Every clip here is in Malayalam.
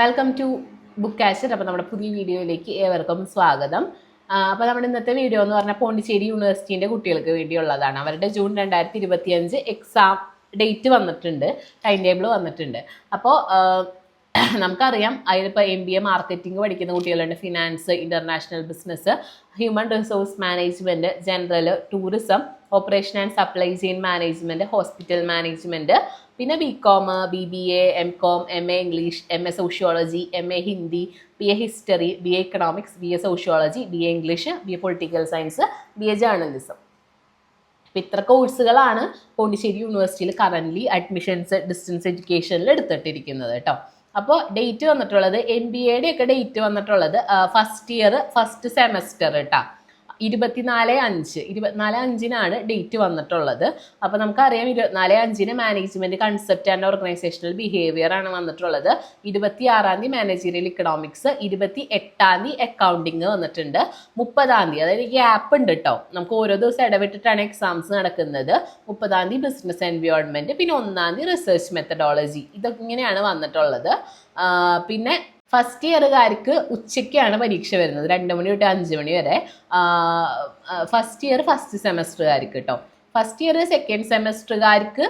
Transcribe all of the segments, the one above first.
Welcome to book catcher. അപ്പോൾ നമ്മുടെ പുതിയ വീഡിയോയിലേക്ക് ഏവർക്കും സ്വാഗതം. അപ്പോൾ നമ്മുടെ ഇന്നത്തെ വീഡിയോ എന്ന് പറഞ്ഞാൽ പോണ്ടിച്ചേരി യൂണിവേഴ്സിറ്റീൻ്റെ കുട്ടികൾക്ക് വേണ്ടിയുള്ളതാണ്. അവരുടെ ജൂൺ 2025 എക്സാം ഡേറ്റ് വന്നിട്ടുണ്ട്, ടൈം ടേബിൾ വന്നിട്ടുണ്ട്. അപ്പോൾ നമുക്കറിയാം അതിലിപ്പോൾ MBA മാർക്കറ്റിംഗ് പഠിക്കുന്ന കുട്ടികളുണ്ട്, finance, international business, human resource management, general, tourism, operation and supply chain management, hospital management, പിന്നെ BCom, BBA, MCom, MA English, MA sociology, MA Hindi, BA history, BA economics, BA sociology, BA English, BA political science, BA journalism. അപ്പം ഇത്ര കോഴ്സുകളാണ് പോണ്ടിച്ചേരി യൂണിവേഴ്സിറ്റിയിൽ കറൻ്റ്ലി അഡ്മിഷൻസ് ഡിസ്റ്റൻസ് എഡ്യൂക്കേഷനിൽ എടുത്തിട്ടിരിക്കുന്നത് കേട്ടോ. അപ്പോൾ ഡേറ്റ് വന്നിട്ടുള്ളത് MBAയുടെ ഒക്കെ ഡേറ്റ് വന്നിട്ടുള്ളത് ഫസ്റ്റ് ഇയർ ഫസ്റ്റ് സെമസ്റ്റർ കേട്ടോ, 24/5 ഡേറ്റ് വന്നിട്ടുള്ളത്. അപ്പോൾ നമുക്കറിയാം 24/5 management concept and organisational behaviour ആണ് വന്നിട്ടുള്ളത്. 26 മാനേജീരിയൽ ഇക്കണോമിക്സ്, 28 അക്കൗണ്ടിങ് വന്നിട്ടുണ്ട്, 30 അതായത് ഗ്യാപ്പ് ഉണ്ട് കേട്ടോ, നമുക്ക് ഓരോ ദിവസം ഇടവിട്ടിട്ടാണ് എക്സാംസ് നടക്കുന്നത്. 30 ബിസിനസ് എൻവയോൺമെൻറ്റ്, പിന്നെ 1 റിസർച്ച് മെത്തഡോളജി, ഇതൊക്കെ ഇങ്ങനെയാണ് വന്നിട്ടുള്ളത്. പിന്നെ ഫസ്റ്റ് ഇയറുകാർക്ക് ഉച്ചയ്ക്കാണ് പരീക്ഷ വരുന്നത്, 2 മണി തൊട്ട് 5 മണി വരെ. ഫസ്റ്റ് ഇയർ ഫസ്റ്റ് സെമസ്റ്ററുകാർക്ക് കേട്ടോ. ഫസ്റ്റ് ഇയർ സെക്കൻഡ് സെമസ്റ്ററുകാർക്ക്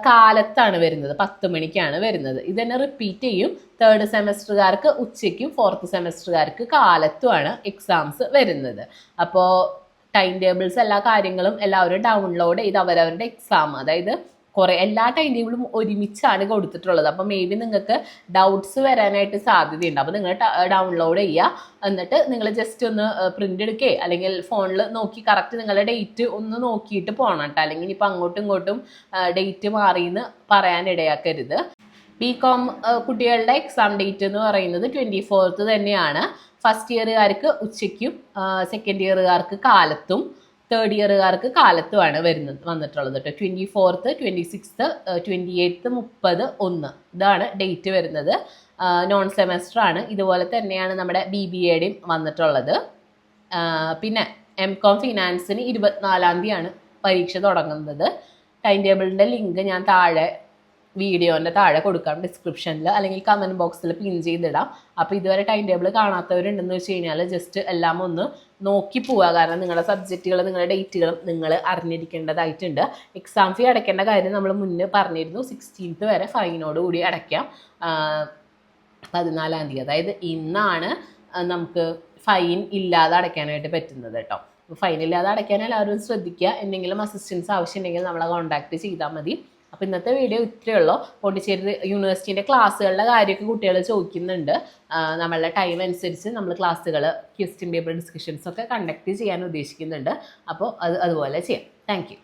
കാലത്താണ് വരുന്നത്, 10 മണിക്കാണ് വരുന്നത്. ഇത് തന്നെ റിപ്പീറ്റ് ചെയ്യും. തേർഡ് സെമസ്റ്ററുകാർക്ക് ഉച്ചയ്ക്കും, ഫോർത്ത് സെമസ്റ്ററുകാർക്ക് കാലത്തുമാണ് എക്സാംസ് വരുന്നത്. അപ്പോൾ ടൈം ടേബിൾസ് എല്ലാ കാര്യങ്ങളും എല്ലാവരും ഡൗൺലോഡ് ചെയ്ത് അവരവരുടെ എക്സാം, അതായത് എല്ലാ ടൈം ടേബിളും ഒരുമിച്ചാണ് കൊടുത്തിട്ടുള്ളത്. അപ്പോൾ മേ ബി നിങ്ങൾക്ക് ഡൗട്ട്സ് വരാനായിട്ട് സാധ്യതയുണ്ട്. അപ്പോൾ നിങ്ങൾ ഡൗൺലോഡ് ചെയ്യുക, എന്നിട്ട് നിങ്ങൾ ജസ്റ്റ് ഒന്ന് പ്രിൻ്റ് എടുക്കുക, അല്ലെങ്കിൽ ഫോണിൽ നോക്കി കറക്റ്റ് നിങ്ങളുടെ ഡേറ്റ് ഒന്ന് നോക്കിയിട്ട് പോകണം കേട്ടോ. അല്ലെങ്കിൽ ഇപ്പോൾ അങ്ങോട്ടും ഇങ്ങോട്ടും ഡേറ്റ് മാറിയെന്ന് പറയാൻ ഇടയാക്കരുത്. BCom കുട്ടികളുടെ എക്സാം ഡേറ്റ് എന്ന് പറയുന്നത് 24th തന്നെയാണ്. ഫസ്റ്റ് ഇയറുകാർക്ക് ഉച്ചയ്ക്കും, സെക്കൻഡ് ഇയറുകാർക്ക് കാലത്തും, തേർഡ് ഇയറുകാർക്ക് കാലത്തുമാണ് വന്നിട്ടുള്ളത് കേട്ടോ. 24th, 26th, 28th, 30, 1 ഇതാണ് ഡേറ്റ് വരുന്നത്. നോൺ സെമസ്റ്റർ ആണ്. ഇതുപോലെ തന്നെയാണ് നമ്മുടെ BBAയുടെയും വന്നിട്ടുള്ളത്. പിന്നെ MCom ഫിനാൻസിന് 24 പരീക്ഷ തുടങ്ങുന്നത്. ടൈം ടേബിളിൻ്റെ ലിങ്ക് ഞാൻ വീഡിയോൻ്റെ താഴെ കൊടുക്കാം, ഡിസ്ക്രിപ്ഷനിൽ അല്ലെങ്കിൽ കമൻറ്റ് ബോക്സിൽ പിൻ ചെയ്തിടാം. അപ്പോൾ ഇതുവരെ ടൈം ടേബിൾ കാണാത്തവരുണ്ടെന്ന് വെച്ച് കഴിഞ്ഞാൽ ജസ്റ്റ് എല്ലാം ഒന്ന് നോക്കി പോവുക. കാരണം നിങ്ങളുടെ സബ്ജക്റ്റുകൾ, നിങ്ങളുടെ ഡേറ്റുകളും നിങ്ങൾ അറിഞ്ഞിരിക്കേണ്ടതായിട്ടുണ്ട്. എക്സാം ഫീ അടയ്ക്കേണ്ട കാര്യം നമ്മൾ മുന്നേ പറഞ്ഞിരുന്നു. 16th വരെ ഫൈനോടുകൂടി അടയ്ക്കാം. 14 അതായത് ഇന്നാണ് നമുക്ക് ഫൈൻ ഇല്ലാതെ അടയ്ക്കാനായിട്ട് പറ്റുന്നത് കേട്ടോ. ഫൈൻ ഇല്ലാതെ അടയ്ക്കാൻ എല്ലാവരും ശ്രദ്ധിക്കുക. എന്തെങ്കിലും അസിസ്റ്റൻസ് ആവശ്യമുണ്ടെങ്കിൽ നമ്മളെ കോൺടാക്ട് ചെയ്താൽ മതി. അപ്പോൾ ഇന്നത്തെ വീഡിയോ ഇത്രയേ ഉള്ളൂ. പോണ്ടിച്ചേരി യൂണിവേഴ്സിറ്റീൻ്റെ ക്ലാസ്സുകളുടെ കാര്യമൊക്കെ കുട്ടികൾ ചോദിക്കുന്നുണ്ട്. നമ്മളുടെ ടൈം അനുസരിച്ച് നമ്മൾ ക്ലാസ്സുകൾ, ക്വസ്റ്റ്യൻ പേപ്പർ ഡിസ്കഷൻസ് ഒക്കെ കണ്ടക്ട് ചെയ്യാൻ ഉദ്ദേശിക്കുന്നുണ്ട്. അപ്പോൾ അതുപോലെ ചെയ്യാം. Thank you.